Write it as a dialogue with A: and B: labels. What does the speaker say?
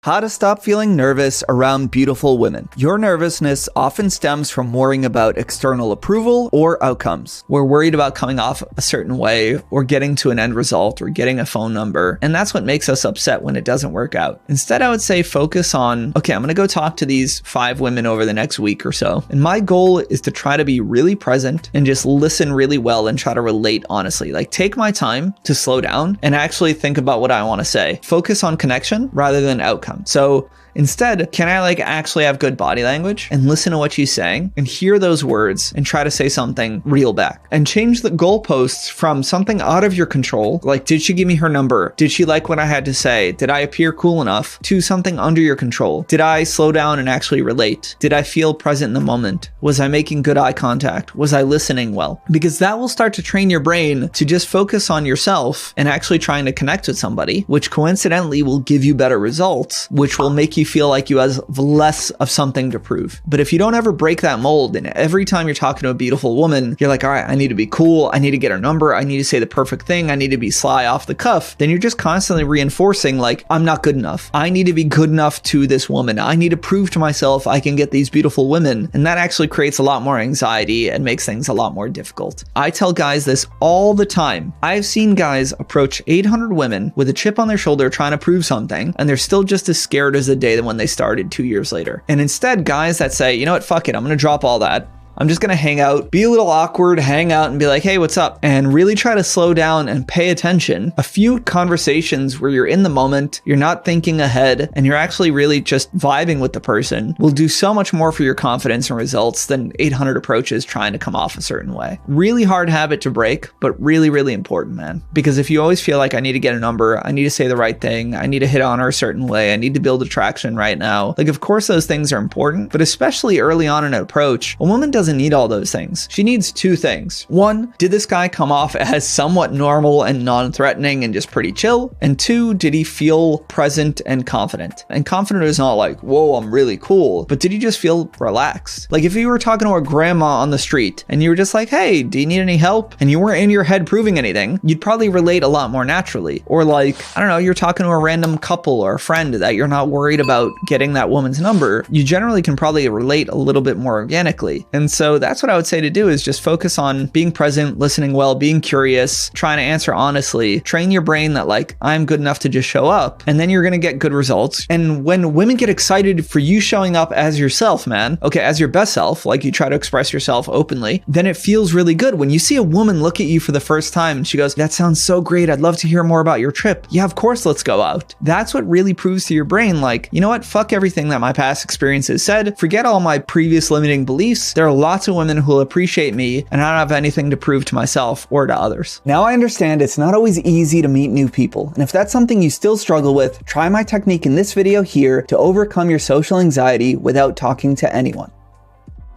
A: How to stop feeling nervous around beautiful women. Your nervousness often stems from worrying about external approval or outcomes. We're worried about coming off a certain way or getting to an end result or getting a phone number. And that's what makes us upset when it doesn't work out. Instead, I would say focus on, okay, I'm going to go talk to these 5 women over the next week or so. And my goal is to try to be really present and just listen really well and try to relate honestly. Like take my time to slow down and actually think about what I want to say. Focus on connection rather than outcome. So instead, can I actually have good body language and listen to what she's saying and hear those words and try to say something real back and change the goalposts from something out of your control, like did she give me her number? Did she like what I had to say? Did I appear cool enough? To something under your control. Did I slow down and actually relate? Did I feel present in the moment? Was I making good eye contact? Was I listening well? Because that will start to train your brain to just focus on yourself and actually trying to connect with somebody, which coincidentally will give you better results, which will make you feel like you have less of something to prove. But if you don't ever break that mold and every time you're talking to a beautiful woman, you're like, all right, I need to be cool. I need to get her number. I need to say the perfect thing. I need to be sly off the cuff. Then you're just constantly reinforcing like, I'm not good enough. I need to be good enough to this woman. I need to prove to myself I can get these beautiful women. And that actually creates a lot more anxiety and makes things a lot more difficult. I tell guys this all the time. I've seen guys approach 800 women with a chip on their shoulder trying to prove something, and they're still just as scared as the day than when they started 2 years later. And instead, guys that say, you know what, fuck it, I'm gonna drop all that. I'm just going to hang out, be a little awkward, hang out and be like, hey, what's up? And really try to slow down and pay attention. A few conversations where you're in the moment, you're not thinking ahead, and you're actually really just vibing with the person will do so much more for your confidence and results than 800 approaches trying to come off a certain way. Really hard habit to break, but really, really important, man. Because if you always feel like I need to get a number, I need to say the right thing, I need to hit on her a certain way, I need to build attraction right now. Like, of course, those things are important, but especially early on in an approach, a woman doesn't need all those things. She needs 2 things. 1, did this guy come off as somewhat normal and non-threatening and just pretty chill? And 2, did he feel present and confident? And confident is not like, whoa, I'm really cool, but did he just feel relaxed? Like if you were talking to a grandma on the street and you were just like, hey, do you need any help? And you weren't in your head proving anything, you'd probably relate a lot more naturally. Or like, I don't know, you're talking to a random couple or a friend that you're not worried about getting that woman's number, you generally can probably relate a little bit more organically. And so that's what I would say to do is just focus on being present, listening well, being curious, trying to answer honestly, train your brain that like, I'm good enough to just show up, and then you're going to get good results. And when women get excited for you showing up as yourself, man, okay, as your best self, like you try to express yourself openly, then it feels really good. When you see a woman look at you for the first time and she goes, that sounds so great. I'd love to hear more about your trip. Yeah, of course, let's go out. That's what really proves to your brain, like, you know what? Fuck everything that my past experiences said. Forget all my previous limiting beliefs. There are lots of women who will appreciate me and I don't have anything to prove to myself or to others. Now I understand it's not always easy to meet new people. And if that's something you still struggle with, try my technique in this video here to overcome your social anxiety without talking to anyone.